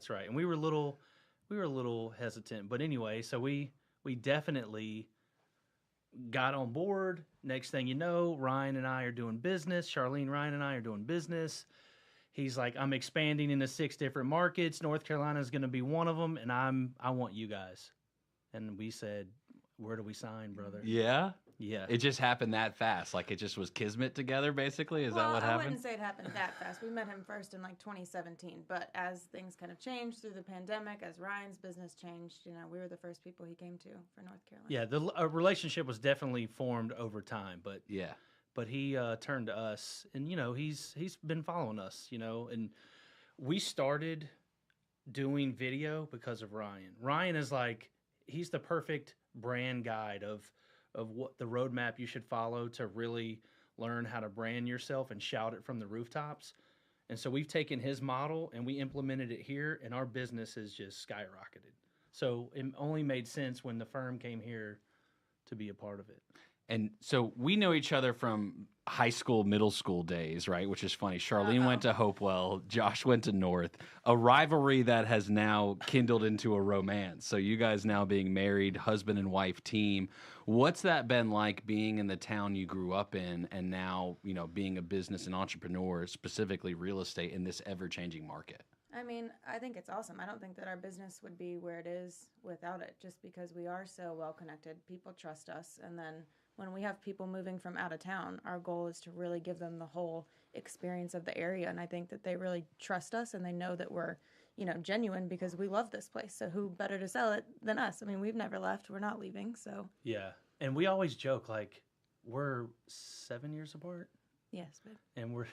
That's right. And we were a little hesitant, but anyway, so we definitely got on board. Next thing you know, Ryan and I are doing business. Charlene, Ryan, and I are doing business. He's like, I'm expanding into 6 different markets. North Carolina is going to be one of them, and I want you guys. And we said, where do we sign, brother? Yeah. Yeah. It just happened that fast. Like it just was kismet together, basically. Is that what I happened? wouldn't say it happened that fast. We met him first in like 2017, but as things kind of changed through the pandemic, as Ryan's business changed, we were the first people he came to for North Carolina. Yeah, the relationship was definitely formed over time, but Yeah. but he turned to us, and he's been following us, and we started doing video because of Ryan. Ryan is like, he's the perfect brand guide of what the roadmap you should follow to really learn how to brand yourself and shout it from the rooftops. And so we've taken his model and we implemented it here, and our business has just skyrocketed. So it only made sense when the firm came here to be a part of it. And so we know each other from high school, middle school days, right? Which is funny. Charlene went to Hopewell. Josh went to North. A rivalry that has now kindled into a romance. So you guys now being married, husband and wife team. What's that been like being in the town you grew up in and now, being a business and entrepreneur, specifically real estate in this ever-changing market? I mean, I think it's awesome. I don't think that our business would be where it is without it, just because we are so well connected. People trust us. And then when we have people moving from out of town, our goal is to really give them the whole experience of the area. And I think that they really trust us and they know that we're, genuine because we love this place. So who better to sell it than us? I mean, we've never left. We're not leaving. So yeah. And we always joke, like, we're 7 years apart. Yes, babe. And we're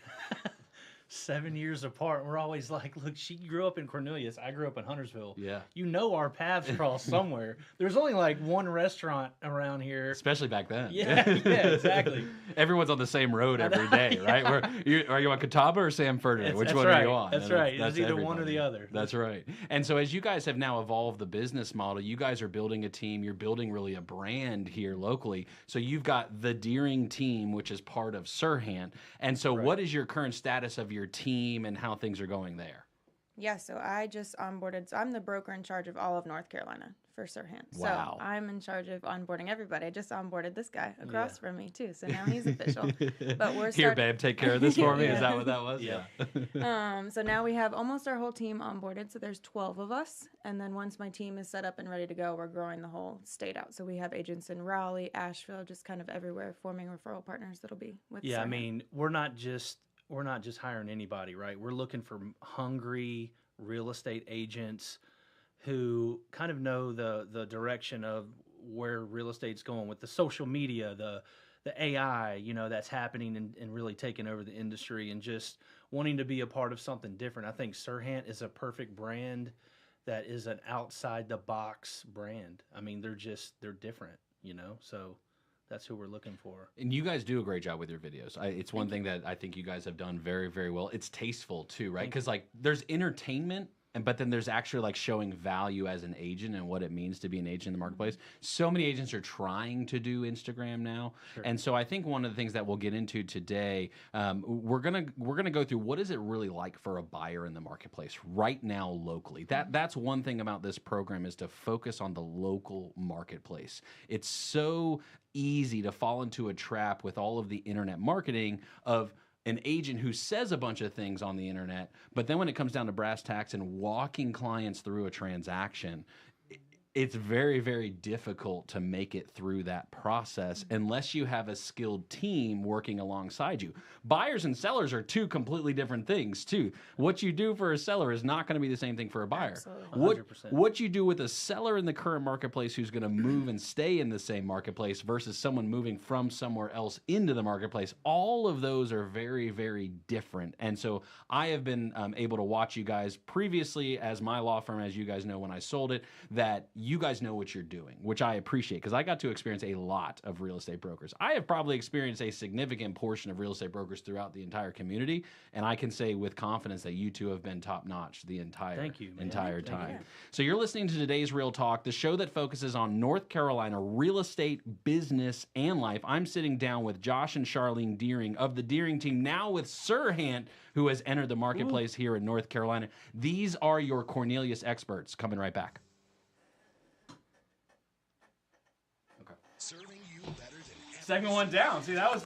7 years apart. We're always like, look, she grew up in Cornelius. I grew up in Huntersville. Yeah. Our paths cross somewhere. There's only like one restaurant around here. Especially back then. Yeah, exactly. Everyone's on the same road every day, right? Are you on Ckezepis or Sam Ferdinand? Which one are you on? That's right. It's either one or the other. That's right. And so as you guys have now evolved the business model, you guys are building a team. You're building really a brand here locally. So you've got the Dearing team, which is part of Serhant. And so what is your current status of your team and how things are going there? Yeah, so I just onboarded. So I'm the broker in charge of all of North Carolina for Serhant. Wow. So I'm in charge of onboarding everybody. I just onboarded this guy across from me too. So now he's official. But we're Here, babe, take care of this for me. Is that what that was? Yeah. So now we have almost our whole team onboarded. So there's 12 of us. And then once my team is set up and ready to go, we're growing the whole state out. So we have agents in Raleigh, Asheville, just kind of everywhere, forming referral partners that'll be with Yeah, Serhant. I mean, we're not just hiring anybody, right? We're looking for hungry real estate agents who kind of know the direction of where real estate's going with the social media, the AI, that's happening and really taking over the industry, and just wanting to be a part of something different. I think Serhant is a perfect brand that is an outside the box brand. I mean, they're different, so that's who we're looking for. And you guys do a great job with your videos. It's one thing that I think you guys have done very, very well. It's tasteful too, right? Because there's entertainment, but then there's actually like showing value as an agent and what it means to be an agent in the marketplace. So many agents are trying to do Instagram now, and so I think one of the things that we'll get into today, we're gonna go through what is it really like for a buyer in the marketplace right now locally. That's one thing about this program, is to focus on the local marketplace. It's so easy to fall into a trap with all of the internet marketing of an agent who says a bunch of things on the internet, but then when it comes down to brass tacks and walking clients through a transaction, it's very, very difficult to make it through that process unless you have a skilled team working alongside you. Buyers and sellers are two completely different things too. What you do for a seller is not going to be the same thing for a buyer. Absolutely. 100%. What you do with a seller in the current marketplace who's going to move and stay in the same marketplace versus someone moving from somewhere else into the marketplace, all of those are very, very different. And so I have been able to watch you guys previously as my law firm, as you guys know when I sold it, that you guys know what you're doing, which I appreciate because I got to experience a lot of real estate brokers. I have probably experienced a significant portion of real estate brokers throughout the entire community, and I can say with confidence that you two have been top notch the entire Thank you, man. entire Thank time. you. So you're listening to today's Real Talk, the show that focuses on North Carolina real estate, business, and life. I'm sitting down with Josh and Charlene Dearing of the Dearing team, now with Serhant, who has entered the marketplace here in North Carolina. These are your Cornelius experts. Coming right back. Okay. Serving you better than ever. Second one down. See, that was.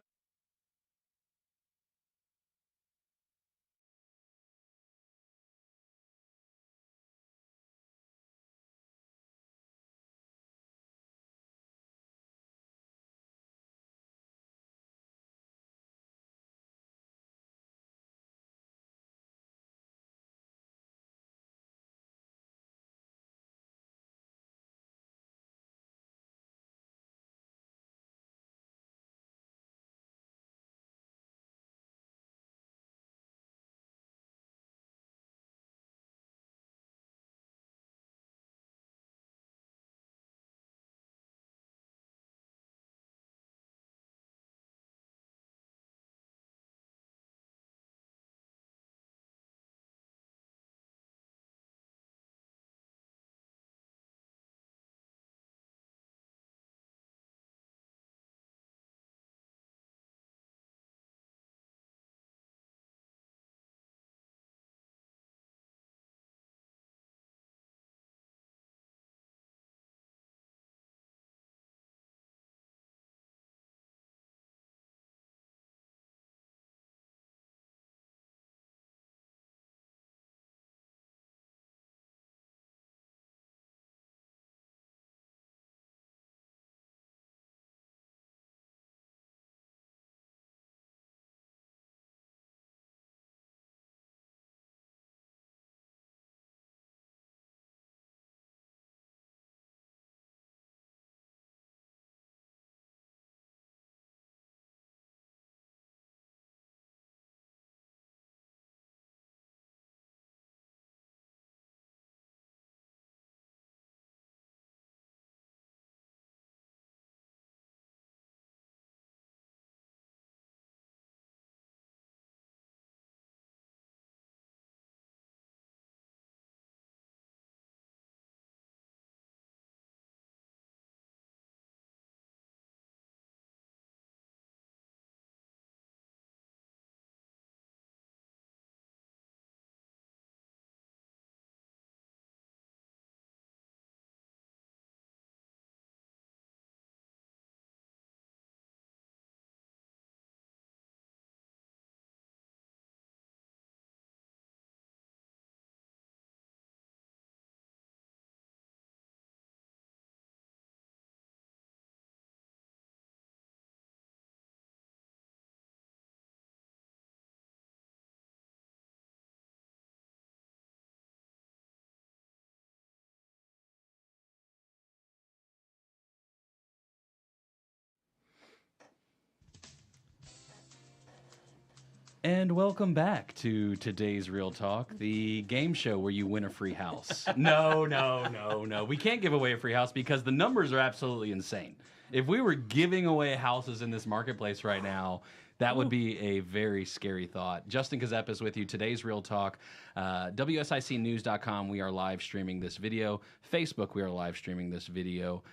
And welcome back to today's Real Talk, the game show where you win a free house. No. We can't give away a free house because the numbers are absolutely insane. If we were giving away houses in this marketplace right now, that would be a very scary thought. Justin Ckezepis with you. Today's Real Talk. WSICnews.com, we are live streaming this video. Facebook, we are live streaming this video.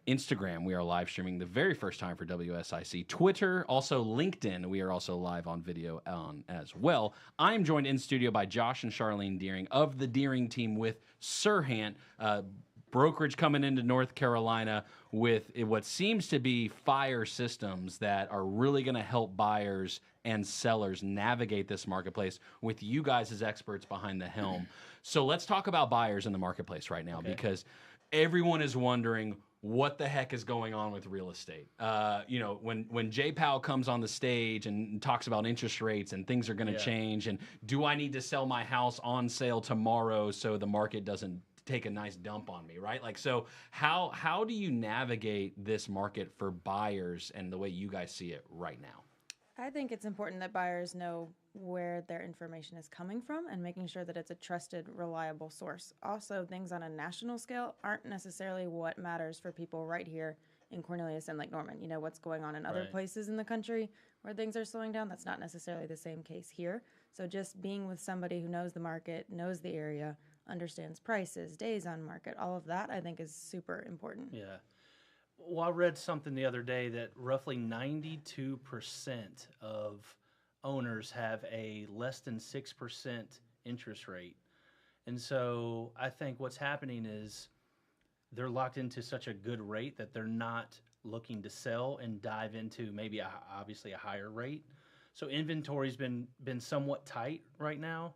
Instagram, we are live streaming the very first time for WSIC. Twitter, also LinkedIn, we are also live on video on as well. I'm joined in studio by Josh and Charlene Dearing of the Dearing team with Serhant, brokerage coming into North Carolina with what seems to be fire systems that are really going to help buyers and sellers navigate this marketplace with you guys as experts behind the helm. So let's talk about buyers in the marketplace right now, because everyone is wondering what the heck is going on with real estate. When Jay Powell comes on the stage and talks about interest rates and things are going to change, and do I need to sell my house on sale tomorrow so the market doesn't take a nice dump on me, right? Like, so how do you navigate this market for buyers and the way you guys see it right now? I think it's important that buyers know where their information is coming from and making sure that it's a trusted, reliable source. Also, things on a national scale aren't necessarily what matters for people right here in Cornelius and Lake Norman. You know, what's going on in other Right. places in the country where things are slowing down, that's not necessarily the same case here. So just being with somebody who knows the market, knows the area, understands prices, days on market, all of that I think is super important. Yeah. Well, I read something the other day that roughly 92% of owners have a less than 6% interest rate. And so I think what's happening is they're locked into such a good rate that they're not looking to sell and dive into maybe obviously a higher rate. So inventory's been somewhat tight right now,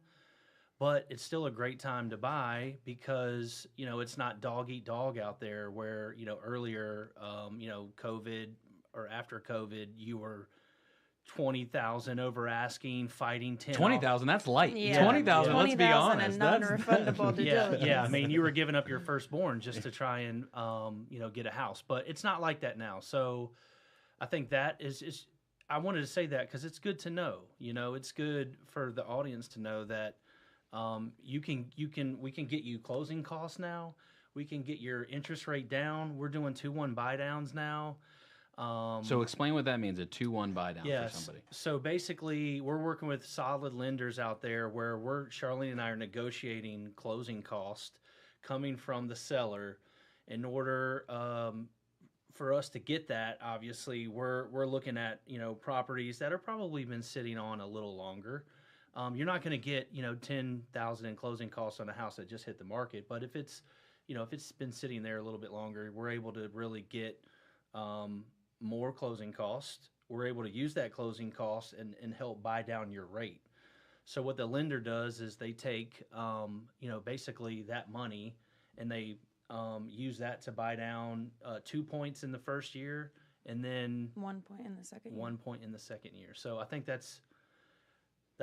but it's still a great time to buy because, you know, it's not dog eat dog out there where, you know, earlier, you know, COVID or after COVID, you were 20,000 over asking, fighting 10. 20,000, that's light. Yeah. 20,000, let's be 20,000 honest. and That's non-refundable due Yeah, diligence. yeah. I mean, you were giving up your firstborn just to try and, you know, get a house. But it's not like that now. So I think that is I wanted to say that because it's good to know. You know, it's good for the audience to know that we can get you closing costs now. We can get your interest rate down. We're doing 2-1 buy downs now. So explain what that means, a 2-1 buy down for somebody. So basically, we're working with solid lenders out there where Charlene and I are negotiating closing cost coming from the seller in order for us to get that. Obviously, we're looking at, you know, properties that are probably been sitting on a little longer. You're not going to get, you know, 10,000 in closing costs on a house that just hit the market, but if it's, you know, if it's been sitting there a little bit longer, we're able to really get more closing costs. We're able to use that closing cost and help buy down your rate. So what the lender does is they take, you know, basically that money and they use that to buy down 2 points in the first year and then 1 point in the second year. 1 point in the second year. So I think that's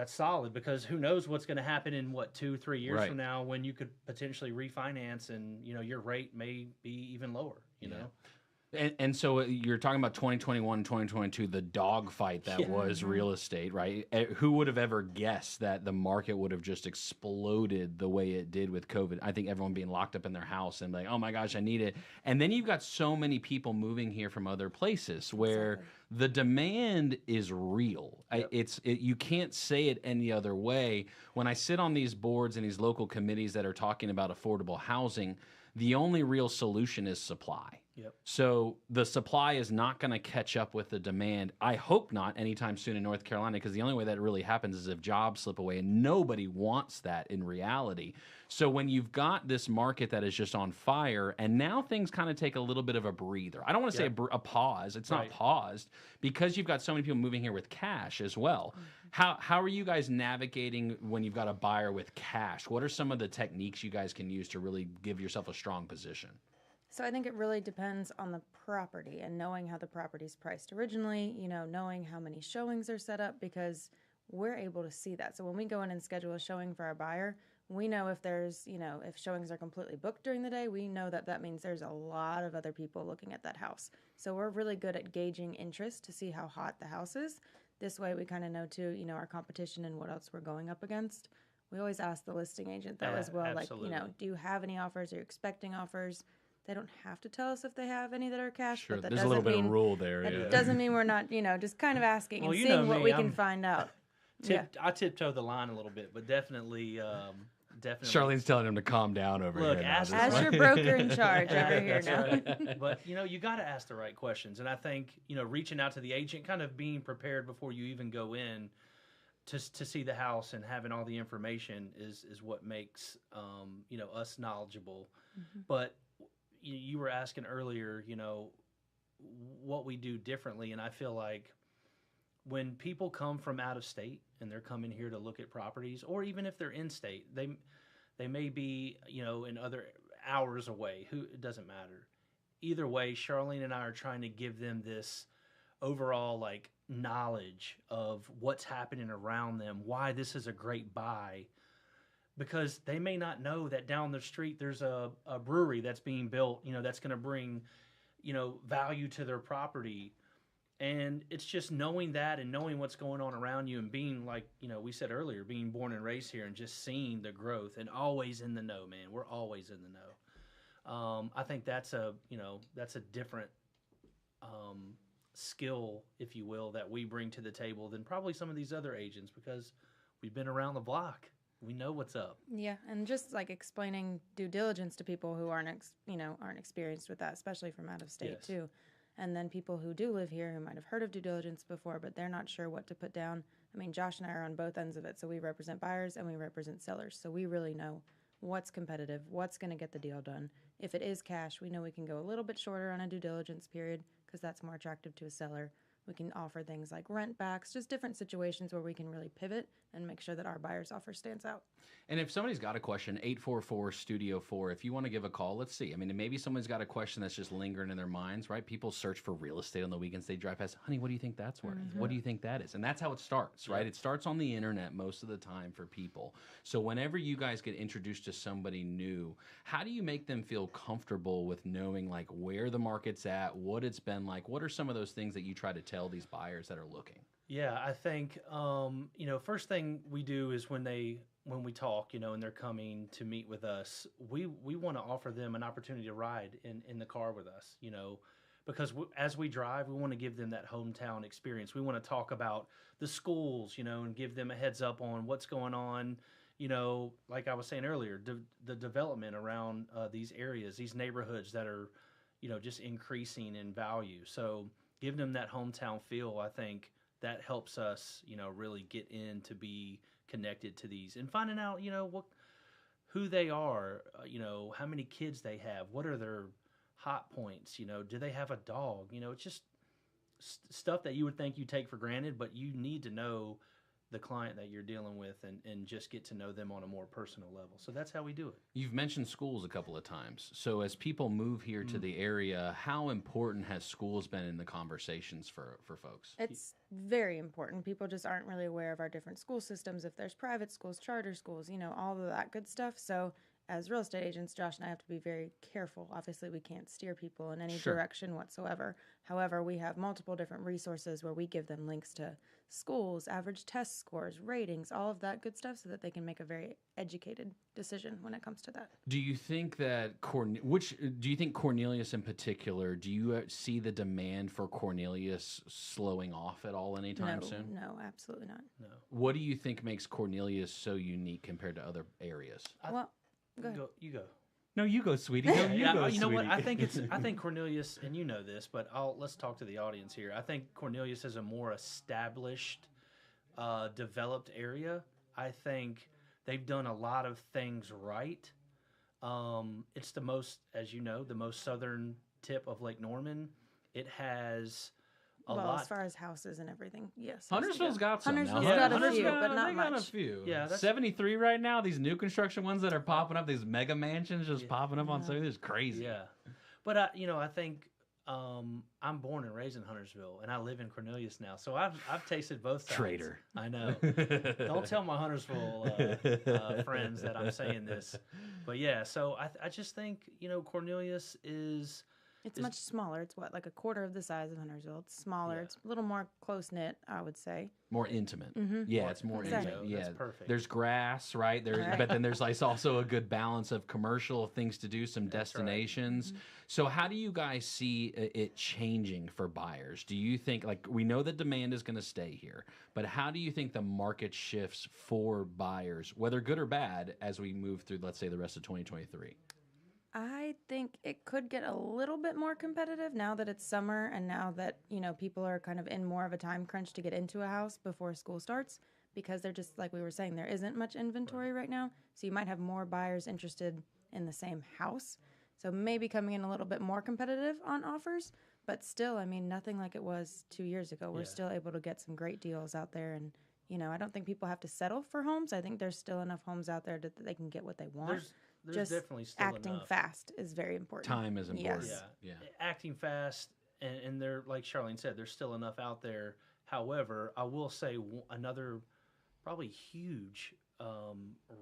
solid because who knows what's going to happen in 2-3 years Right. from now when you could potentially refinance and, you know, your rate may be even lower, you know? And so you're talking about 2021, 2022, the dogfight that Yeah. was real estate, right? Who would have ever guessed that the market would have just exploded the way it did with COVID? I think everyone being locked up in their house and like, oh my gosh, I need it. And then you've got so many people moving here from other places where the demand is real. Yep. You can't say it any other way. When I sit on these boards and these local committees that are talking about affordable housing, the only real solution is supply. Yep. So the supply is not going to catch up with the demand. I hope not anytime soon in North Carolina, because the only way that really happens is if jobs slip away, and nobody wants that in reality. So when you've got this market that is just on fire, and now things kind of take a little bit of a breather. I don't want to say a pause. It's not paused because you've got so many people moving here with cash as well. How are you guys navigating when you've got a buyer with cash? What are some of the techniques you guys can use to really give yourself a strong position? So I think it really depends on the property and knowing how the property's priced originally, you know, knowing how many showings are set up because we're able to see that. So when we go in and schedule a showing for our buyer, we know if there's, you know, if showings are completely booked during the day, we know that that means there's a lot of other people looking at that house. So we're really good at gauging interest to see how hot the house is. This way we kind of know too, you know, our competition and what else we're going up against. We always ask the listing agent that as well, Absolutely. like, you know, do you have any offers? Are you expecting offers? They don't have to tell us if they have any that are cash, Sure, but that there's a doesn't little bit mean, of rule there. that Yeah. doesn't mean we're not, you know, just kind of asking Well, and you know seeing what me, we can I'm find out. I tiptoe the line a little bit, but definitely, Charlene's telling him to calm down over Look, here. now. ask- As your broker in charge over here That's now. right. But you know, you got to ask the right questions, and I think, you know, reaching out to the agent, kind of being prepared before you even go in to see the house and having all the information is what makes you know, us knowledgeable. But you were asking earlier, you know, what we do differently, and I feel like when people come from out of state and they're coming here to look at properties, or even if they're in state, they may be, you know, in other hours away. It doesn't matter. Either way, Charlene and I are trying to give them this overall like knowledge of what's happening around them, why this is a great buy, because they may not know that down the street there's a brewery that's being built, you know, that's going to bring, you know, value to their property. And it's just knowing that and knowing what's going on around you and being like, we said earlier, being born and raised here and just seeing the growth and always in the know, man. We're always in the know. I think that's a different skill, if you will, that we bring to the table than probably some of these other agents because we've been around the block. We know what's up. Yeah, and just like explaining due diligence to people who aren't experienced with that, especially from out of state Yes. too. And then people who do live here who might have heard of due diligence before, but they're not sure what to put down. I mean, Josh and I are on both ends of it. So we represent buyers and we represent sellers. So we really know what's competitive, what's going to get the deal done. If it is cash, we know we can go a little bit shorter on a due diligence period because that's more attractive to a seller. We can offer things like rent backs, just different situations where we can really pivot and make sure that our buyer's offer stands out. And if somebody's got a question, 844-STUDIO-4, if you want to give a call, let's see. I mean, maybe someone's got a question that's just lingering in their minds, right? People search for real estate on the weekends. They drive past, honey, what do you think that's worth? What do you think that is? And that's how it starts, right? It starts on the internet most of the time for people. So whenever you guys get introduced to somebody new, how do you make them feel comfortable with knowing like where the market's at, what it's been like? What are some of those things that you try to tell these buyers that are looking? Yeah, I think first thing we do is when we talk, and they're coming to meet with us, we want to offer them an opportunity to ride in the car with us, because as we drive, we want to give them that hometown experience. We want to talk about the schools, and give them a heads up on what's going on, like I was saying earlier, the development around these areas, these neighborhoods that are, just increasing in value. So giving them that hometown feel, I think that helps us, really get in to be connected to these and finding out, who they are, how many kids they have, what are their hot points, do they have a dog? It's just stuff that you would think you take for granted, but you need to know the client that you're dealing with and just get to know them on a more personal level. So that's how we do it. You've mentioned schools a couple of times. So as people move here to the area, how important has schools been in the conversations for folks? It's very important. People just aren't really aware of our different school systems. If there's private schools, charter schools, all of that good stuff. So as real estate agents, Josh and I have to be very careful. Obviously, we can't steer people in any direction whatsoever. However, we have multiple different resources where we give them links to schools, average test scores, ratings, all of that good stuff so that they can make a very educated decision when it comes to that. Do you think that do you think Cornelius in particular, do you see the demand for Cornelius slowing off at all anytime soon? No, absolutely not. No. What do you think makes Cornelius so unique compared to other areas? Go ahead. You go. No, you go, sweetie. No, you go, you know what? sweetie. I think Cornelius, and you know this, but let's talk to the audience here. I think Cornelius is a more established, developed area. I think they've done a lot of things right. It's the most, as you know, the most southern tip of Lake Norman. It has a lot. As far as houses and everything, yes. Huntersville's got some. Huntersville's now. got a few, but not they got much. a few. Yeah, 73 right now. These new construction ones that are popping up, these mega mansions just popping up on Sunday. This is crazy. Yeah, but I think I'm born and raised in Huntersville, and I live in Cornelius now, so I've tasted both sides. Traitor. I know. Don't tell my Huntersville friends that I'm saying this, but yeah. So I just think Cornelius is. It's much smaller. It's like a quarter of the size of Huntersville. It's smaller. Yeah. It's a little more close-knit, I would say. More intimate. Yeah, it's more Exactly. intimate. That's Yeah, perfect. There's grass, right? But then there's like also a good balance of commercial things to do, some destinations. So how do you guys see it changing for buyers? Do you think, like, we know that demand is going to stay here, but how do you think the market shifts for buyers, whether good or bad, as we move through, let's say, the rest of 2023? I think it could get a little bit more competitive now that it's summer and now that, people are kind of in more of a time crunch to get into a house before school starts because they're just, like we were saying, there isn't much inventory right now. So you might have more buyers interested in the same house. So maybe coming in a little bit more competitive on offers, but still, nothing like it was 2 years ago. We're still able to get some great deals out there. And, I don't think people have to settle for homes. I think there's still enough homes out there that they can get what they want. There's just definitely still acting enough. fast is very important. Time is important. Yes. Yeah. Acting fast, and there, like Charlene said, there's still enough out there. However, I will say another probably huge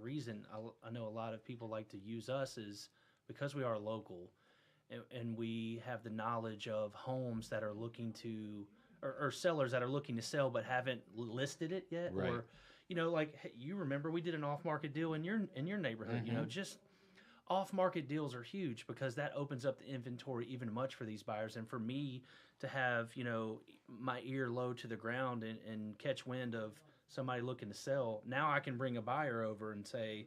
reason I know a lot of people like to use us is because we are local, and we have the knowledge of homes that are looking to or sellers that are looking to sell but haven't listed it yet, Right. or like, hey, you remember we did an off-market deal in your neighborhood. Just off-market deals are huge because that opens up the inventory even much for these buyers, and for me to have my ear low to the ground and catch wind of somebody looking to sell. Now I can bring a buyer over and say,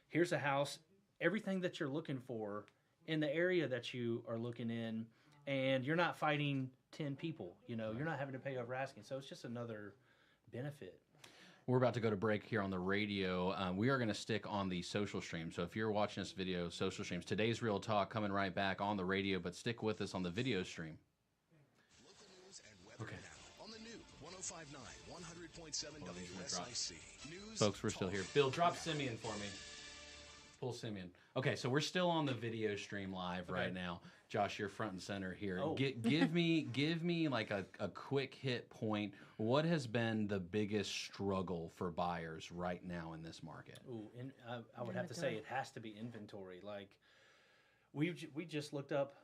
here's a house, everything that you're looking for in the area that you are looking in, and you're not fighting 10 people. You're not having to pay over asking. So it's just another benefit. We're about to go to break here on the radio. We are going to stick on the social stream. So if you're watching this video, social streams, today's Real Talk coming right back on the radio, but stick with us on the video stream. Local news and weather now on the new 105.9, 100.7 WSIC. News Folks, we're still here. Bill, drop Simeon for me. Pull Simeon. Okay, so we're still on the video stream live right now. Josh, you're front and center here. Oh. Give me like a quick hit point. What has been the biggest struggle for buyers right now in this market? Ooh, I would have to say it has to be inventory. Like we just looked up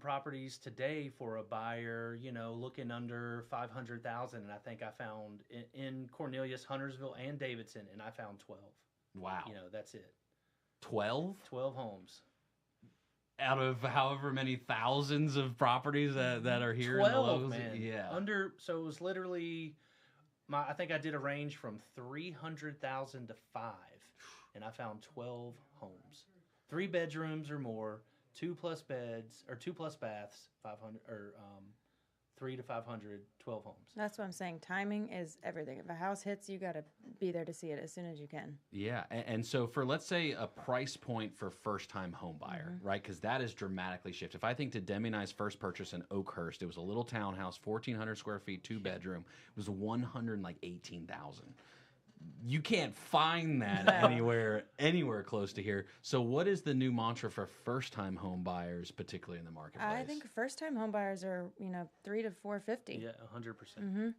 properties today for a buyer, looking under 500,000, and I think I found in Cornelius, Huntersville, and Davidson, and I found 12. Wow. That's it. 12? 12 homes. Out of however many thousands of properties that are here 12, in the locals? man. Yeah. So it was literally, I think I did a range from 300,000 to 5, and I found 12 homes. 3 bedrooms or more, 2+ beds, or 2+ baths, 500, or 3 to 500, 12 homes. That's what I'm saying. Timing is everything. If a house hits, you got to be there to see it as soon as you can. Yeah, and so for, let's say, a price point for first-time home buyer, right? Because that is dramatically shifted. If I think to Demi and I's first purchase in Oakhurst, it was a little townhouse, 1,400 square feet, 2-bedroom. It was $118,000. You can't find that anywhere close to here. So what is the new mantra for first-time home buyers, particularly in the marketplace? I think first-time home buyers are, $300 to $450. Yeah, 100%.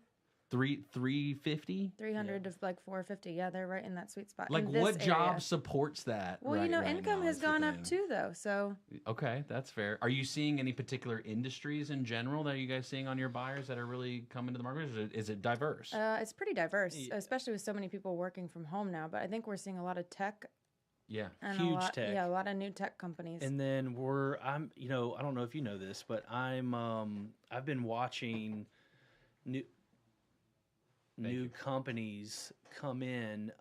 350? 300 to like 450. Yeah, they're right in that sweet spot. Like in this what job area. supports that? Well, right income now has is the gone up thing. too, though. So Okay, that's fair. Are you seeing any particular industries in general that you guys seeing on your buyers that are really coming to the market? Or is it diverse? it's pretty diverse, especially with so many people working from home now. But I think we're seeing a lot of tech. Yeah. And Huge a lot, tech. Yeah, a lot of new tech companies. And then I don't know if you know this, but I've been watching new companies come in,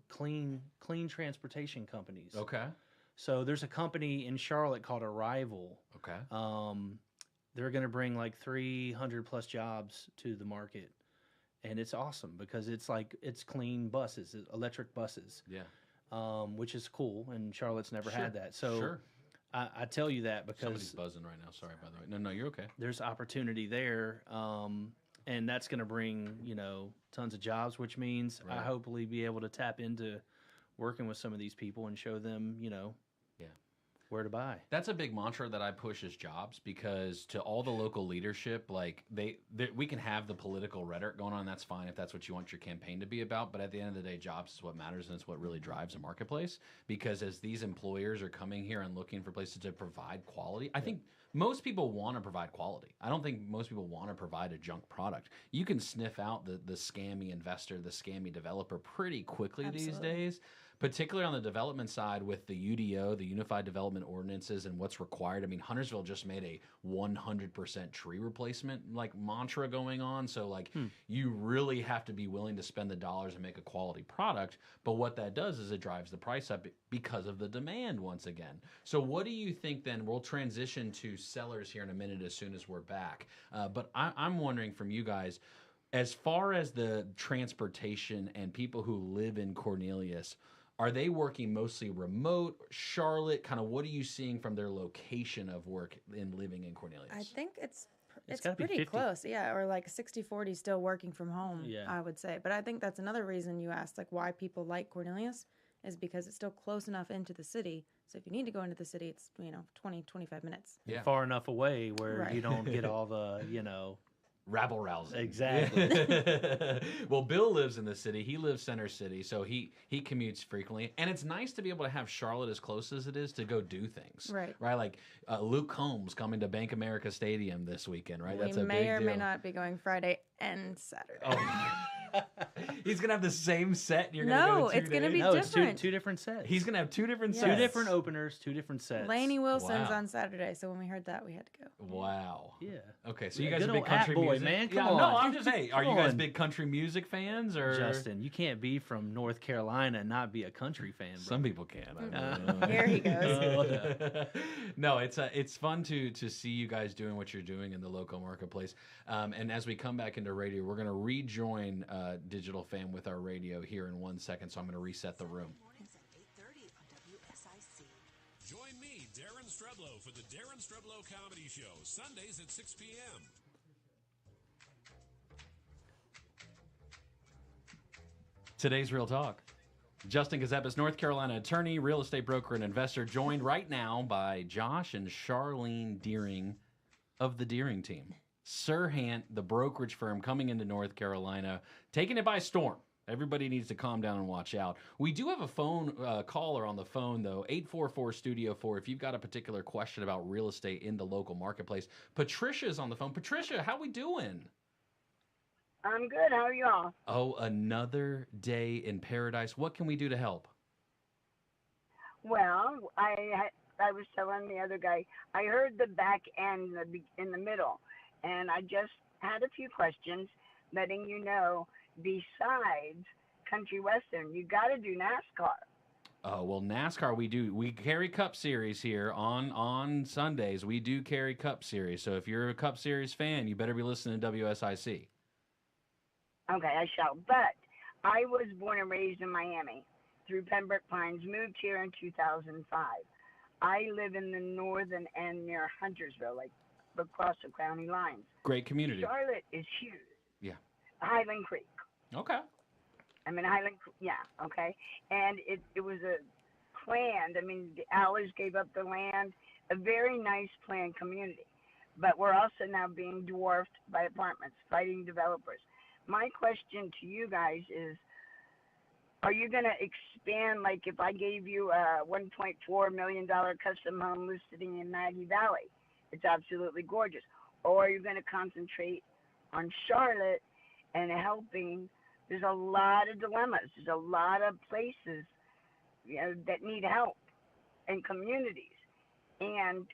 clean transportation companies. Okay. So there's a company in Charlotte called Arrival. Okay. They're going to bring like 300+ jobs to the market, and it's awesome because it's clean buses, electric buses. Yeah. Which is cool, and Charlotte's never Sure. had that. So Sure. I tell you that Somebody's because buzzing right now. Sorry, by the way. No, you're okay. there's opportunity there, and that's going to bring tons of jobs, which means I Right. hopefully be able to tap into working with some of these people and show them Yeah. where to buy. That's a big mantra that I push as jobs, because to all the local leadership, like we can have the political rhetoric going on. That's fine if that's what you want your campaign to be about. But at the end of the day, jobs is what matters, and it's what really drives a marketplace. Because as these employers are coming here and looking for places to provide quality, I think most people want to provide quality. I don't think most people want to provide a junk product. You can sniff out the scammy investor, the scammy developer pretty quickly these Absolutely. days. Particularly on the development side with the UDO, the Unified Development Ordinances, and what's required. I mean, Huntersville just made a 100% tree replacement mantra going on. So you really have to be willing to spend the dollars and make a quality product. But what that does is it drives the price up because of the demand once again. So what do you think then? We'll transition to sellers here in a minute as soon as we're back. But I'm wondering from you guys, as far as the transportation and people who live in Cornelius, are they working mostly remote, Charlotte? Kind of what are you seeing from their location of work in living in Cornelius? I think it's gotta be pretty 50. close. Yeah, or like 60-40 still working from home, Yeah. I would say. But I think that's another reason you asked, like, why people like Cornelius is because it's still close enough into the city. So if you need to go into the city, it's, 20, 25 minutes. Yeah. Far enough away where Right. you don't get all the rabble rousing. Exactly. Well, Bill lives in the city. He lives Center City, so he commutes frequently. And it's nice to be able to have Charlotte as close as it is to go do things. Right. Right? Like Luke Combs coming to Bank America Stadium this weekend, right? We That's a may big or deal. may not be going Friday and Saturday. Oh. He's going to have the same set. And you're No, gonna go 2 it's gonna days? be No, it's different. two different sets. He's going to have 2 different Yes. sets. two different openers, 2 different sets. Lainey Wilson's Wow. on Saturday, so when we heard that, we had to go. Wow. Yeah. Okay, so Yeah, you guys good are big old country Attaboy, music. man. Come Yeah, on. no, I'm just saying. Are Come you guys on. big country music fans, or Justin, you can't be from North Carolina and not be a country fan, bro. Some people can. Here he goes. No, it's fun to see you guys doing what you're doing in the local marketplace. And as we come back into radio, we're going to rejoin Digital Fam with our radio here in 1 second. So I'm going to reset the room. Mornings at 8:30 on WSIC. Join me, Darren Streblow, for the Darren Streblow Comedy Show, Sundays at 6 p.m. Today's Real Talk. Justin Ckezepis, North Carolina attorney, real estate broker, and investor, joined right now by Josh and Charlene Dearing of the Dearing team. Serhant, the brokerage firm coming into North Carolina, taking it by storm. Everybody needs to calm down and watch out. We do have a phone caller on the phone, though, 844-STUDIO-4, if you've got a particular question about real estate in the local marketplace. Patricia's on the phone. Patricia, how we doing? I'm good. How are y'all? Oh, another day in paradise. What can we do to help? Well, I was telling the other guy, I heard the back end in the middle, and I just had a few questions letting you know, besides Country Western, you got to do NASCAR. Oh, well, NASCAR, we do. We carry Cup Series here on Sundays. We do carry Cup Series. So if you're a Cup Series fan, you better be listening to WSIC. Okay, I shall. But I was born and raised in Miami through Pembroke Pines, moved here in 2005. I live in the northern end near Huntersville, like across the county lines. Great community. Charlotte is huge. Yeah. Highland Creek. Okay. I'm in Highland, yeah, okay. And it was a planned, I mean, the Allers gave up the land, a very nice planned community. But we're also now being dwarfed by apartments, fighting developers. My question to you guys is, are you going to expand, like if I gave you a $1.4 million custom home listed in Maggie Valley? It's absolutely gorgeous. Or are you going to concentrate on Charlotte and helping? There's a lot of dilemmas. There's a lot of places, you know, that need help and communities. And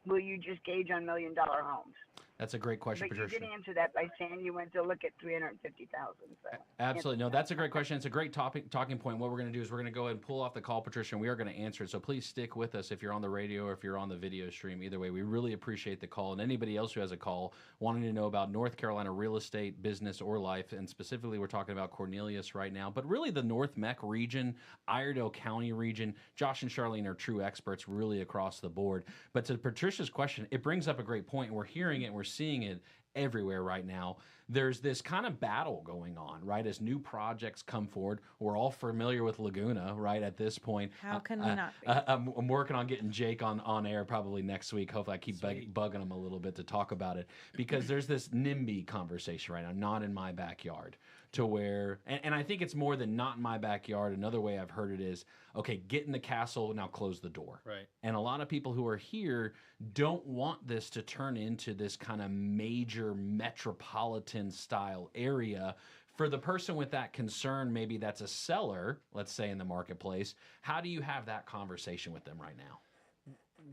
will you just gauge on $1 million homes? That's a great question, But Patricia. you did answer that by saying you went to look at 350,000. So Absolutely. No, that's a great question. It's a great talking point. What we're going to do is we're going to go ahead and pull off the call, Patricia, and we are going to answer it. So please stick with us if you're on the radio or if you're on the video stream. Either way, we really appreciate the call. And anybody else who has a call wanting to know about North Carolina real estate, business, or life, and specifically we're talking about Cornelius right now, but really the North Mech region, Iredell County region, Josh and Charlene are true experts really across the board. But to Patricia's question, it brings up a great point. We're hearing it, we're seeing it everywhere right now. There's this kind of battle going on, right? As new projects come forward, we're all familiar with Laguna, right? At this point, How can we not be? I'm working on getting Jake on air probably next week. Hopefully, I keep bugging him a little bit to talk about it because there's this NIMBY conversation right now, not in my backyard, to where, and I think it's more than not in my backyard. Another way I've heard it is, okay, get in the castle, now close the door. Right. And a lot of people who are here don't want this to turn into this kind of major metropolitan style area. For the person with that concern, maybe that's a seller, let's say in the marketplace, how do you have that conversation with them right now?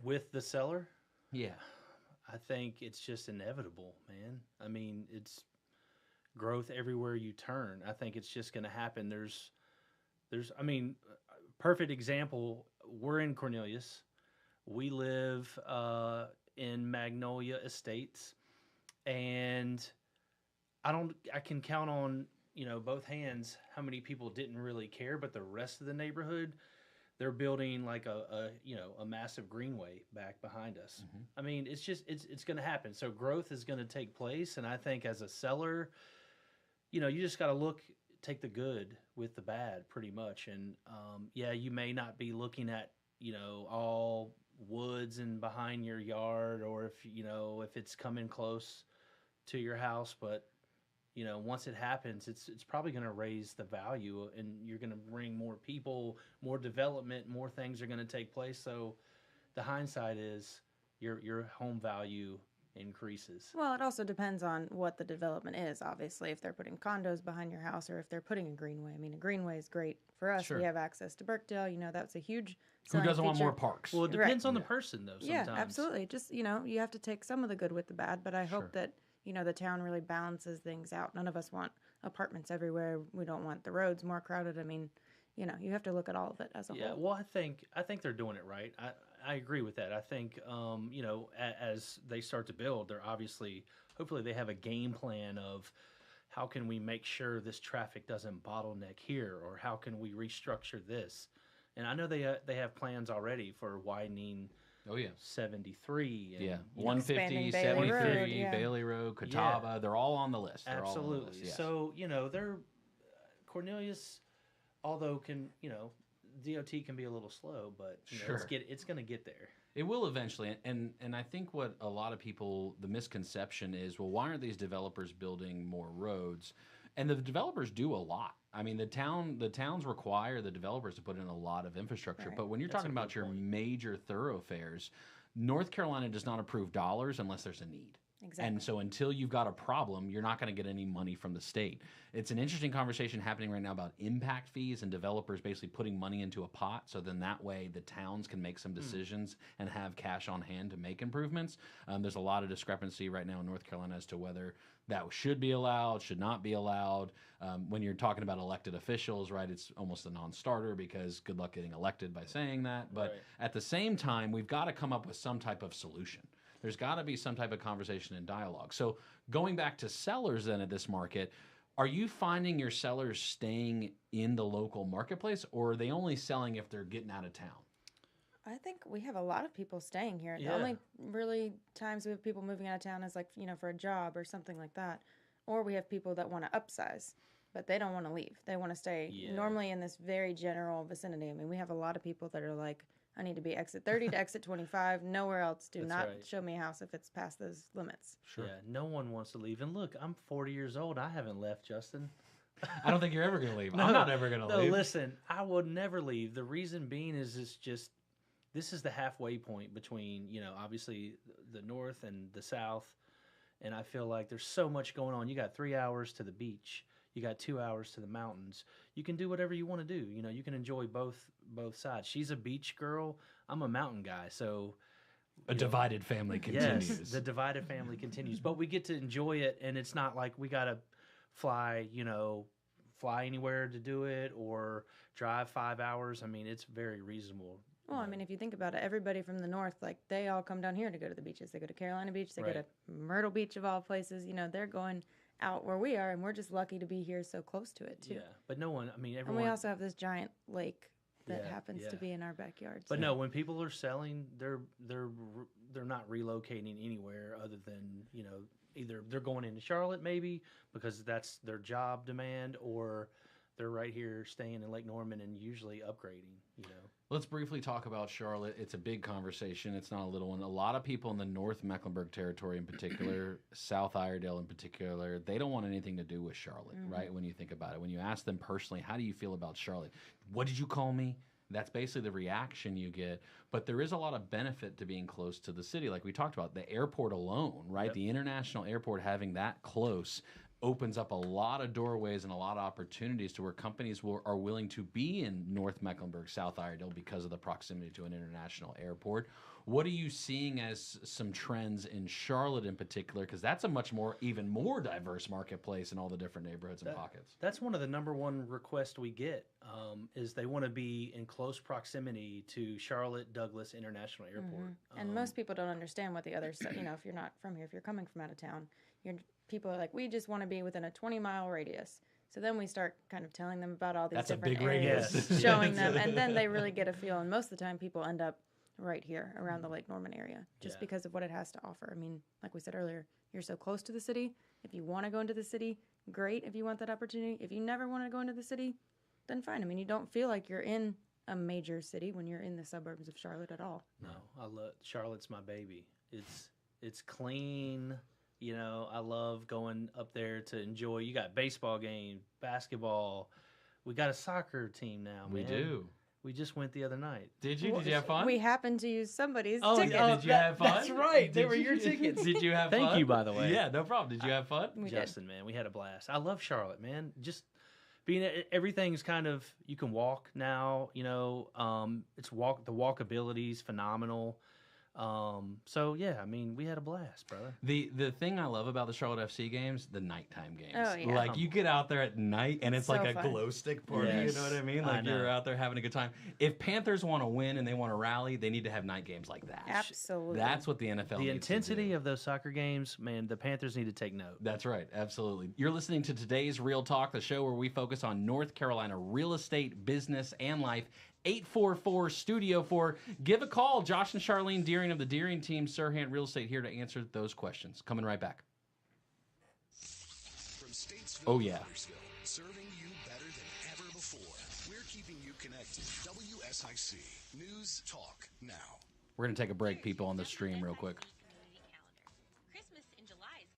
With the seller, Yeah. I think it's just inevitable, man. I mean, it's growth everywhere you turn. I think it's just going to happen. I mean, perfect example. We're in Cornelius. We live in Magnolia Estates, and I can count on, both hands how many people didn't really care, but the rest of the neighborhood, they're building like a massive greenway back behind us. Mm-hmm. I mean, it's going to happen. So growth is going to take place, and I think as a seller, you just got to take the good with the bad pretty much. And you may not be looking at, all woods and behind your yard, or if it's coming close to your house, but once it happens, it's probably going to raise the value, and you're going to bring more people, more development, more things are going to take place. So the hindsight is your home value increases. Well, it also depends on what the development is, obviously. If they're putting condos behind your house or if they're putting a greenway. I mean, a greenway is great for us. Sure. We have access to Birkdale. That's a huge Who selling doesn't want feature. more parks? Well, it depends on the person, though, Yeah, sometimes. absolutely. Just, you have to take some of the good with the bad, but I Sure. hope that, the town really balances things out. None of us want apartments everywhere. We don't want the roads more crowded. I mean, you have to look at all of it as a Yeah, whole. well, I think they're doing it right. I agree with that. I think as they start to build, they're hopefully they have a game plan of how can we make sure this traffic doesn't bottleneck here, or how can we restructure this. And I know they have plans already for widening. Oh yeah. 73. And, Yeah, you know, 150, Expanding Bailey 73, Road, yeah. Bailey Road, Ckezepis, they're all on the list. They're all on the absolutely. list, yes. So they're Cornelius, although DOT can be a little slow, but Sure. it's going to get there. It will eventually, and I think what a lot of people, the misconception is, well, why aren't these developers building more roads? And the developers do a lot. I mean, the towns require the developers to put in a lot of infrastructure. Right. But when you're That's talking a about good your point. major thoroughfares, North Carolina does not approve dollars unless there's a need. Exactly. And so until you've got a problem, you're not going to get any money from the state. It's an interesting conversation happening right now about impact fees and developers basically putting money into a pot. So then that way the towns can make some decisions and have cash on hand to make improvements. There's a lot of discrepancy right now in North Carolina as to whether that should be allowed, should not be allowed. When you're talking about elected officials, right, it's almost a non-starter because good luck getting elected by saying that. But Right. at the same time, we've got to come up with some type of solution. There's got to be some type of conversation and dialogue. So going back to sellers then at this market, are you finding your sellers staying in the local marketplace, or are they only selling if they're getting out of town? I think we have a lot of people staying here. Yeah. The only really times we have people moving out of town is like, for a job or something like that. Or we have people that want to upsize, but they don't want to leave. They want to stay Yeah. normally in this very general vicinity. I mean, we have a lot of people that are like, I need to be exit 30 to exit 25, nowhere else. Do That's not right. show me a house if it's past those limits. Sure. Yeah, no one wants to leave. And look, I'm 40 years old. I haven't left, Justin. I don't think you're ever going to leave. No, I'm not ever going to No, leave. listen, I would never leave. The reason being is this is the halfway point between, obviously the north and the south. And I feel like there's so much going on. You got 3 hours to the beach. You got 2 hours to the mountains. You can do whatever you want to do. You can enjoy both sides. She's a beach girl. I'm a mountain guy. So A divided family continues. yes, the divided family continues. But we get to enjoy it, and it's not like we got to fly anywhere to do it or drive 5 hours. I mean, it's very reasonable. Well, I mean, if you think about it, everybody from the north, like, they all come down here to go to the beaches. They go to Carolina Beach. They go to Right. Myrtle Beach, of all places. They're going out where we are, and we're just lucky to be here so close to it, too. Yeah, but no one. I mean, And everyone. we also have this giant lake that Yeah, happens to yeah. be in our backyard. But so- no, when people are selling, they're not relocating anywhere other than either they're going into Charlotte maybe because that's their job demand, or they're right here staying in Lake Norman and usually upgrading. Let's briefly talk about Charlotte. It's a big conversation. It's not a little one. A lot of people in the North Mecklenburg territory in particular, South Iredale in particular, they don't want anything to do with Charlotte, right? When you think about it. When you ask them personally, how do you feel about Charlotte? What did you call me? That's basically the reaction you get. But there is a lot of benefit to being close to the city. Like we talked about, the airport alone, right? Yep. The international airport having that close opens up a lot of doorways and a lot of opportunities to where companies are willing to be in North Mecklenburg, South Iredale because of the proximity to an international airport. What are you seeing as some trends in Charlotte in particular? Because that's a even more diverse marketplace in all the different neighborhoods and pockets. That's one of the number one requests we get is they want to be in close proximity to Charlotte Douglas International Airport. And most people don't understand what the other side, if you're not from here, if you're coming from out of town, people are like, we just want to be within a 20-mile radius. So then we start kind of telling them about all these That's a different big areas, radius. showing them, and then they really get a feel. And most of the time, people end up right here around the Lake Norman area just Yeah. because of what it has to offer. I mean, like we said earlier, you're so close to the city. If you want to go into the city, great. If you want that opportunity, if you never want to go into the city, then fine. I mean, you don't feel like you're in a major city when you're in the suburbs of Charlotte at all. No, I love Charlotte's my baby. It's clean. You know, I love going up there to enjoy. You got baseball game, basketball. We got a soccer team now, man. We do. We just went the other night. Did you? Did you have fun? We happened to use somebody's Oh, ticket. yeah. Did you have fun? That's right. They Did were you- your tickets. Did you have fun? Thank you, by the way. Yeah, no problem. Did you have fun? We did. Justin, man, we had a blast. I love Charlotte, man. Just being everything's kind of, you can walk now. You know, the walkability is phenomenal. So yeah, I mean, we had a blast, brother. The thing I love about the Charlotte FC games, the nighttime games. Oh, yeah. Like you get out there at night and it's So like a fun. glow stick party, Yes, you know what I mean? I Like you're know. out there having a good time. If Panthers want to win and they want to rally, they need to have night games like that. Absolutely. That's what the NFL The needs to intensity do. of those soccer games, man, the Panthers need to take note. That's right, absolutely. You're listening to today's Real Talk, the show where we focus on North Carolina real estate, business, and life. 844 Studio 4. Give a call. Josh and Charlene Dearing of the Dearing team, Sirhan Real Estate, here to answer those questions. Coming right back. From Statesville Oh, to yeah. Huddersville, serving you better than ever before. We're keeping you connected. WSIC News Talk Now. We're going to take a break, people, on the stream real quick. Christmas in July is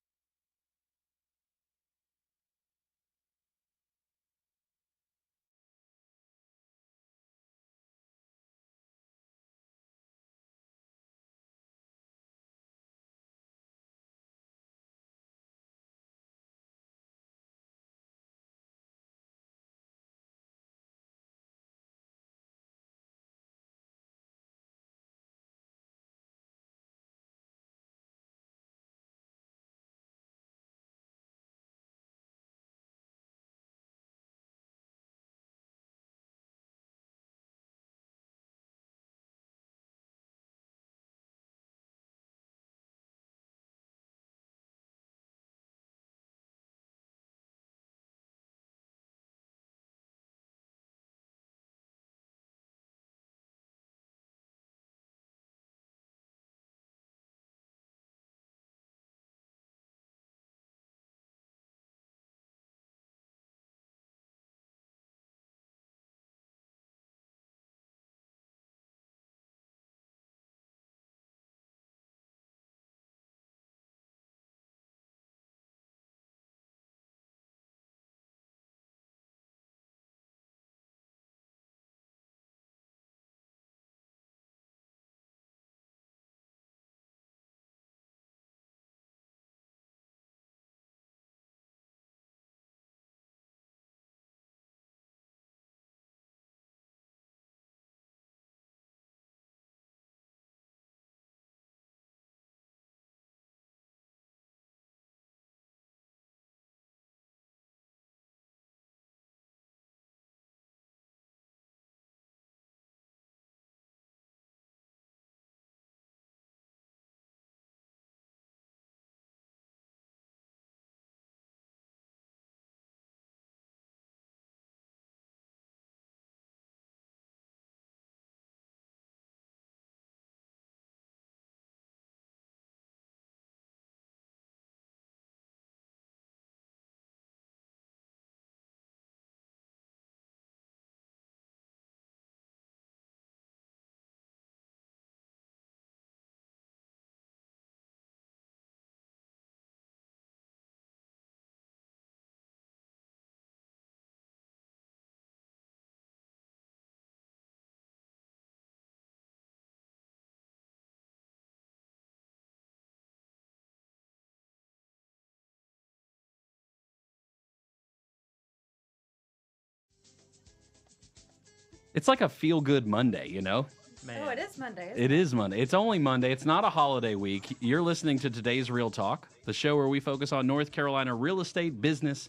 It's like a feel-good Monday, you know? Man, Oh, it is Monday. It is Monday. It's only Monday. It's not a holiday week. You're listening to today's Real Talk, the show where we focus on North Carolina real estate, business,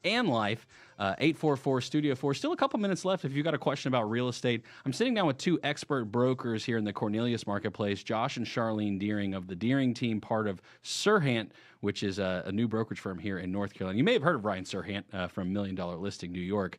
and life. 844 Studio 4. Still a couple minutes left if you've got a question about real estate. I'm sitting down with two expert brokers here in the Cornelius marketplace, Josh and Charlene Dearing of the Dearing team, part of Sirhan, which is a new brokerage firm here in North Carolina. You may have heard of Ryan Sirhan from $1 Million Listing New York.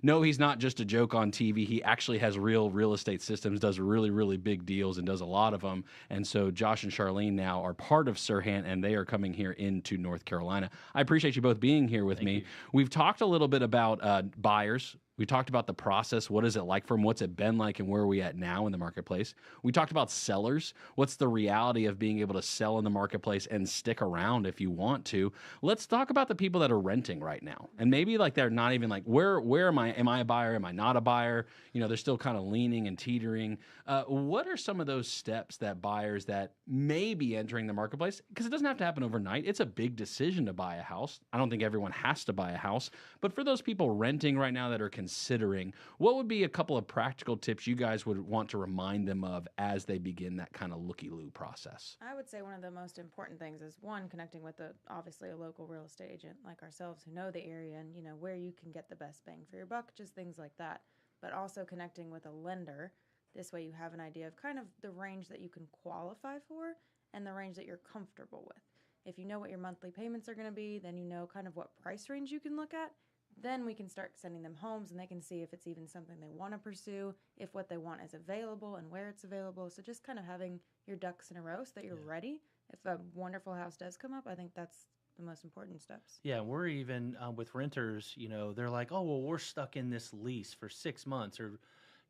No, he's not just a joke on TV. He actually has real estate systems, does really, really big deals, and does a lot of them. And so Josh and Charlene now are part of Sirhan, and they are coming here into North Carolina. I appreciate you both being here with me. We've talked a little bit about buyers We talked about the process. What is it like for them? What's it been like and where are we at now in the marketplace? We talked about sellers. What's the reality of being able to sell in the marketplace and stick around if you want to? Let's talk about the people that are renting right now. And maybe like they're not even like, where am I? Am I a buyer? Am I not a buyer? You know, they're still kind of leaning and teetering. What are some of those steps that buyers that may be entering the marketplace? Because it doesn't have to happen overnight. It's a big decision to buy a house. I don't think everyone has to buy a house. But for those people renting right now that are considering, what would be a couple of practical tips you guys would want to remind them of as they begin that kind of looky-loo process? I would say one of the most important things is, one, connecting with obviously a local real estate agent like ourselves who know the area and, you know, where you can get the best bang for your buck, just things like that. But also connecting with a lender. This way you have an idea of kind of the range that you can qualify for and the range that you're comfortable with. If you know what your monthly payments are going to be, then you know kind of what price range you can look at. Then we can start sending them homes and they can see if it's even something they want to pursue, if what they want is available and where it's available. So just kind of having your ducks in a row so that you're ready. If a wonderful house does come up, I think that's the most important steps. Yeah, we're even with renters, you know, they're like, oh, well, we're stuck in this lease for 6 months or,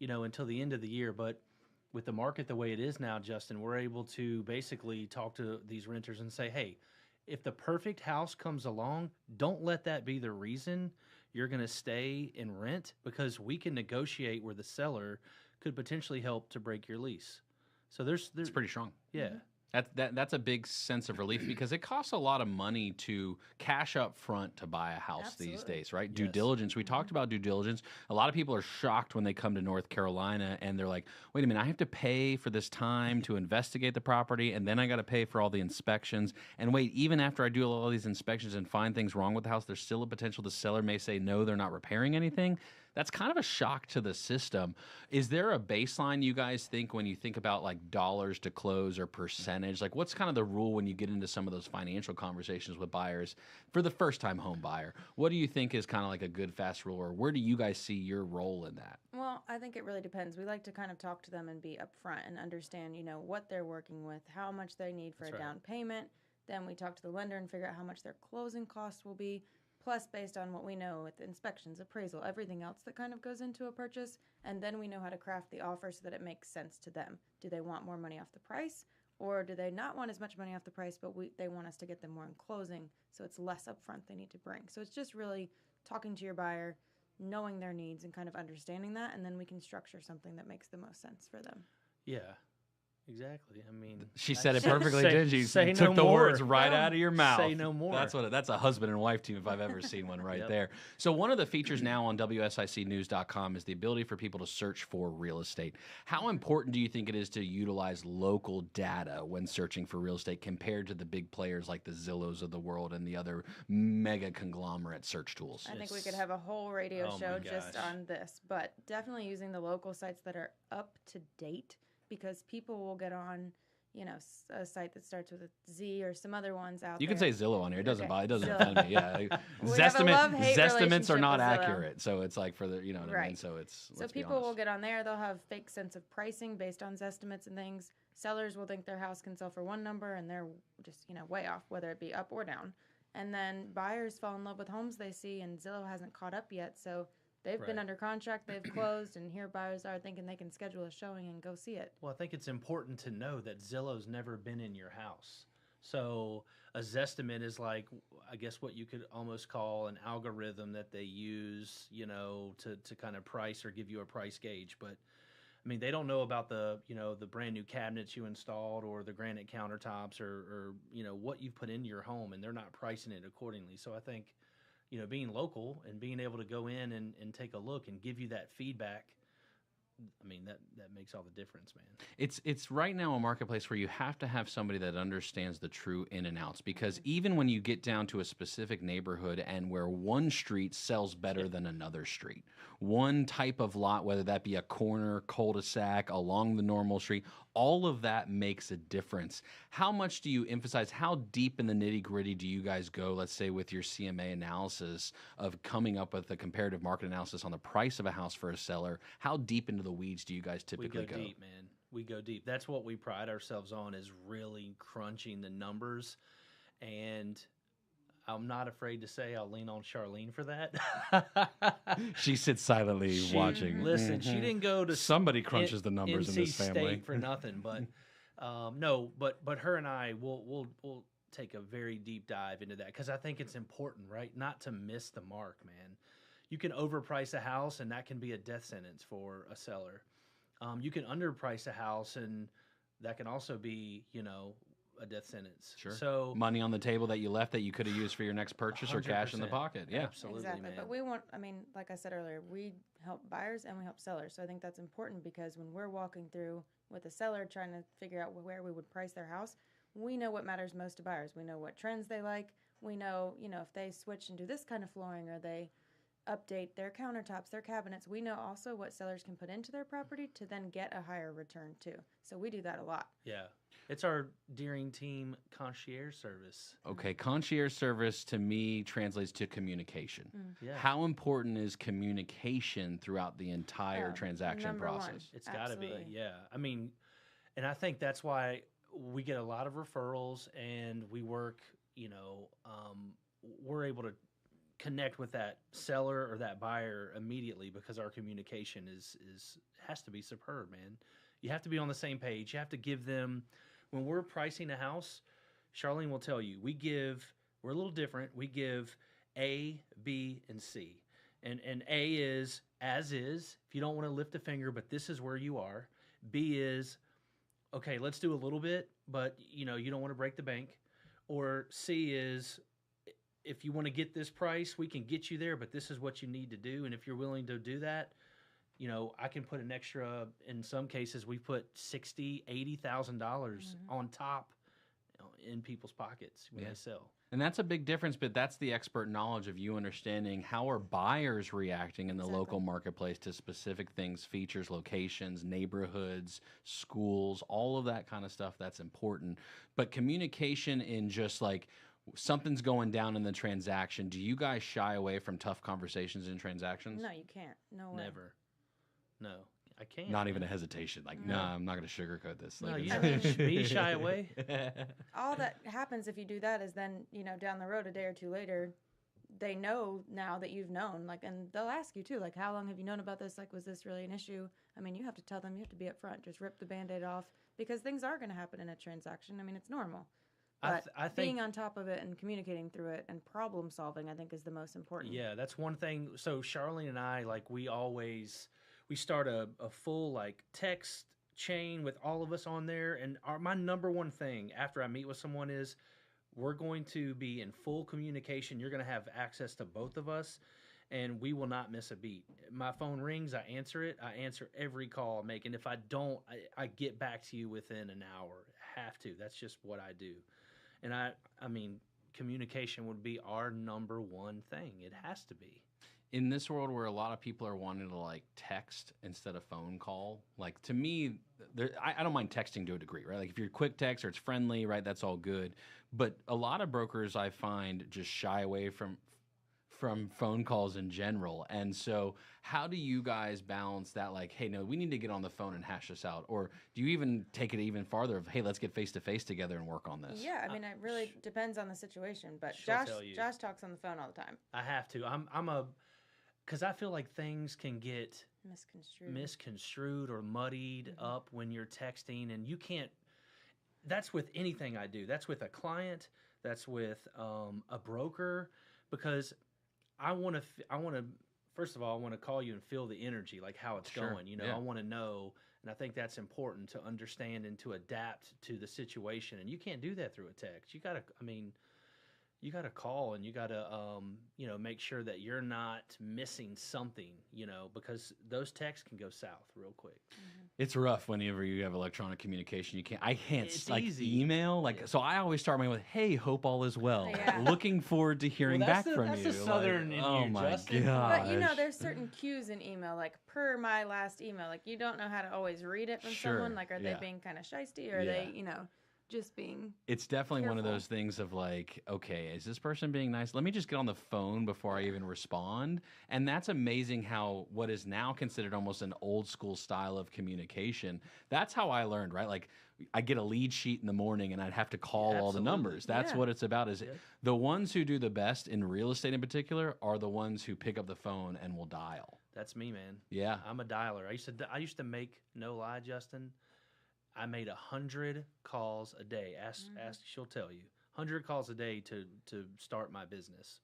you know, until the end of the year. But with the market the way it is now, Justin, we're able to basically talk to these renters and say, hey, if the perfect house comes along, don't let that be the reason you're going to stay and rent, because we can negotiate where the seller could potentially help to break your lease. So there's It's pretty strong. Yeah. That's a big sense of relief because it costs a lot of money to cash up front to buy a house these days, right? Due diligence. We talked about due diligence. A lot of people are shocked when they come to North Carolina and they're like, wait a minute, I have to pay for this time to investigate the property and then I got to pay for all the inspections. And wait, even after I do all these inspections and find things wrong with the house, there's still a potential the seller may say, no, they're not repairing anything. That's kind of a shock to the system. Is there a baseline you guys think when you think about like dollars to close or percentage? Like what's kind of the rule when you get into some of those financial conversations with buyers for the first time home buyer? What do you think is kind of like a good fast rule, or where do you guys see your role in that? Well, I think it really depends. We like to kind of talk to them and be upfront and understand, you know, what they're working with, how much they need for a down payment. Then we talk to the lender and figure out how much their closing costs will be. Plus, based on what we know with inspections, appraisal, everything else that kind of goes into a purchase, and then we know how to craft the offer so that it makes sense to them. Do they want more money off the price, or do they not want as much money off the price, but they want us to get them more in closing, so it's less upfront they need to bring. So it's just really talking to your buyer, knowing their needs, and kind of understanding that, and then we can structure something that makes the most sense for them. Yeah. Exactly. I mean, she said it perfectly, didn't she? Say took no the more. words right out of your mouth. Say no more. That's a husband and wife team if I've ever seen one right there. So one of the features now on WSICnews.com is the ability for people to search for real estate. How important do you think it is to utilize local data when searching for real estate compared to the big players like the Zillows of the world and the other mega conglomerate search tools? I think we could have a whole radio show just on this, but definitely using the local sites that are up to date. Because people will get on, you know, a site that starts with a Z or some other ones out there. You can say Zillow on here. It doesn't bother. It doesn't Zillow. offend me. Yeah, Zestimates are not accurate, so it's like for the you know what I mean. So it's so people will get on there. They'll have fake sense of pricing based on Zestimates and things. Sellers will think their house can sell for one number and they're just way off, whether it be up or down. And then buyers fall in love with homes they see, and Zillow hasn't caught up yet, so. They've been under contract, they've closed, and here buyers are thinking they can schedule a showing and go see it. Well, I think it's important to know that Zillow's never been in your house. So a Zestimate is like, I guess what you could almost call an algorithm that they use, you know, to kind of price or give you a price gauge. But I mean, they don't know about the brand new cabinets you installed or the granite countertops or you know, what you've put into your home, and they're not pricing it accordingly. So I think, you know, being local and being able to go in and take a look and give you that feedback, I mean, that makes all the difference, man. It's right now a marketplace where you have to have somebody that understands the true in and outs, because even when you get down to a specific neighborhood and where one street sells better than another street, one type of lot, whether that be a corner, cul-de-sac, along the normal street, all of that makes a difference. How much do you emphasize, how deep in the nitty-gritty do you guys go, let's say with your CMA analysis of coming up with a comparative market analysis on the price of a house for a seller? How deep into the weeds do you guys typically go? We go deep, man. We go deep. That's what we pride ourselves on, is really crunching the numbers. And I'm not afraid to say I'll lean on Charlene for that. She sits silently watching. Listen, she didn't go to Somebody crunches the numbers in NC this family. State for nothing, but no, but her and I will take a very deep dive into that because I think it's important, right? Not to miss the mark, man. You can overprice a house, and that can be a death sentence for a seller. You can underprice a house, and that can also be, a death sentence. Sure. So money on the table that you left that you could have used for your next purchase or cash in the 100%. pocket. Yeah. Absolutely, Exactly. man. But we want, like I said earlier, we help buyers and we help sellers. So I think that's important because when we're walking through with a seller trying to figure out where we would price their house, we know what matters most to buyers. We know what trends they like. We know, if they switch and do this kind of flooring or they update their countertops, their cabinets. We know also what sellers can put into their property to then get a higher return too. So we do that a lot. Yeah. It's our Dearing team concierge service. Okay, concierge service to me translates to communication. Yeah. How important is communication throughout the entire transaction number one. process? It's got to be, Absolutely. yeah. And I think that's why we get a lot of referrals, and we work. We're able to connect with that seller or that buyer immediately because our communication has to be superb, man. You have to be on the same page. You have to give them, when we're pricing a house, Charlene will tell you, we're a little different. We give A, B, and C. And A is as is, if you don't want to lift a finger, but this is where you are. B is, okay, let's do a little bit, but you don't want to break the bank. Or C is, if you want to get this price, we can get you there, but this is what you need to do. And if you're willing to do that, I can put an extra, in some cases, we put $60,000, $80,000 on top in people's pockets when they sell. And that's a big difference, but that's the expert knowledge of you understanding how are buyers reacting in the local marketplace to specific things, features, locations, neighborhoods, schools, all of that kind of stuff. That's important. But communication in just like something's going down in the transaction. Do you guys shy away from tough conversations in transactions? No, you can't. No way. Never. No, I can't. Not even a hesitation. Like, no, I'm not going to sugarcoat this. No, Like, you should be shy away. All that happens if you do that is then, down the road a day or two later, they know now that you've known, and they'll ask you too, how long have you known about this? Was this really an issue? You have to tell them, you have to be upfront, just rip the Band-Aid off because things are going to happen in a transaction. It's normal. But I think being on top of it and communicating through it and problem solving, I think, is the most important. Yeah, that's one thing. So Charlene and I, we start a full text chain with all of us on there. And my number one thing after I meet with someone is we're going to be in full communication. You're going to have access to both of us, and we will not miss a beat. My phone rings, I answer it. I answer every call I make. And if I don't, I get back to you within an hour. I have to. That's just what I do. And communication would be our number one thing. It has to be. In this world where a lot of people are wanting to text instead of phone call, to me, I don't mind texting to a degree, right? If you're quick text or it's friendly, right, that's all good. But a lot of brokers I find just shy away from phone calls in general. And so how do you guys balance that? Hey, no, we need to get on the phone and hash this out. Or do you even take it even farther of, hey, let's get face to face together and work on this? Yeah, it really depends on the situation. But She'll Josh tell you. talks on the phone all the time. I have to. Because I feel like things can get misconstrued or muddied up when you're texting, and you can't. That's with anything I do. That's with a client. That's with a broker, because I want to. First of all, I want to call you and feel the energy, how it's going. I want to know, and I think that's important to understand and to adapt to the situation. And you can't do that through a text. You gotta. You got to call, and you got to, make sure that you're not missing something, because those texts can go south real quick. It's rough whenever you have electronic communication. I can't It's easy. email. So I always start my with, "Hey, hope all is well. Yeah. Looking forward to hearing back from that's you." the Southern in oh you, my Justin. gosh. But there's certain cues in email, per my last email. You don't know how to always read it from Sure, someone. Are they being kind of shisty, or are they, just being. It's definitely one of Careful. those things of like, okay, is this person being nice? Let me just get on the phone before I even respond. And that's amazing how what is now considered almost an old school style of communication. That's how I learned, right? Like I get a lead sheet in the morning and I'd have to call all the Absolutely. numbers. That's Yeah. what it's about. Is the ones who do the best in real estate in particular are the ones who pick up the phone and will dial. That's me, man. Yeah. I'm a dialer. I used to make, no lie, Justin, I made 100 calls a day. Ask, she'll tell you. 100 calls a day to start my business.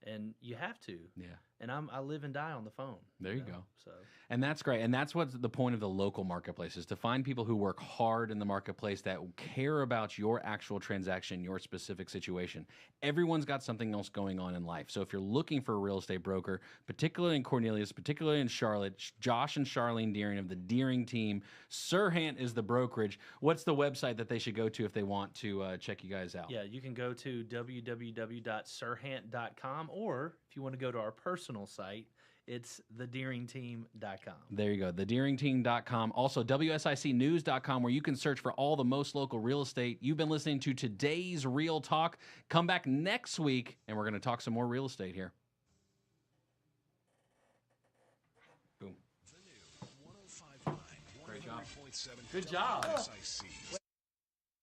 And you have to. Yeah. And I live and die on the phone. There you go. So And that's great. And that's what's the point of the local marketplace is to find people who work hard in the marketplace that care about your actual transaction, your specific situation. Everyone's got something else going on in life. So if you're looking for a real estate broker, particularly in Cornelius, particularly in Charlotte, Josh and Charlene Dearing of the Dearing team, Serhant is the brokerage. What's the website that they should go to if they want to check you guys out? yeah, you can go to www.serhant.com, or if you want to go to our personal site, it's thedearingteam.com. There you go, thedearingteam.com. Also, WSICnews.com, where you can search for all the most local real estate. You've been listening to today's Real Talk. Come back next week, and we're going to talk some more real estate here. Boom. The new 105.9, Great job. 100.7 Good job. WSIC.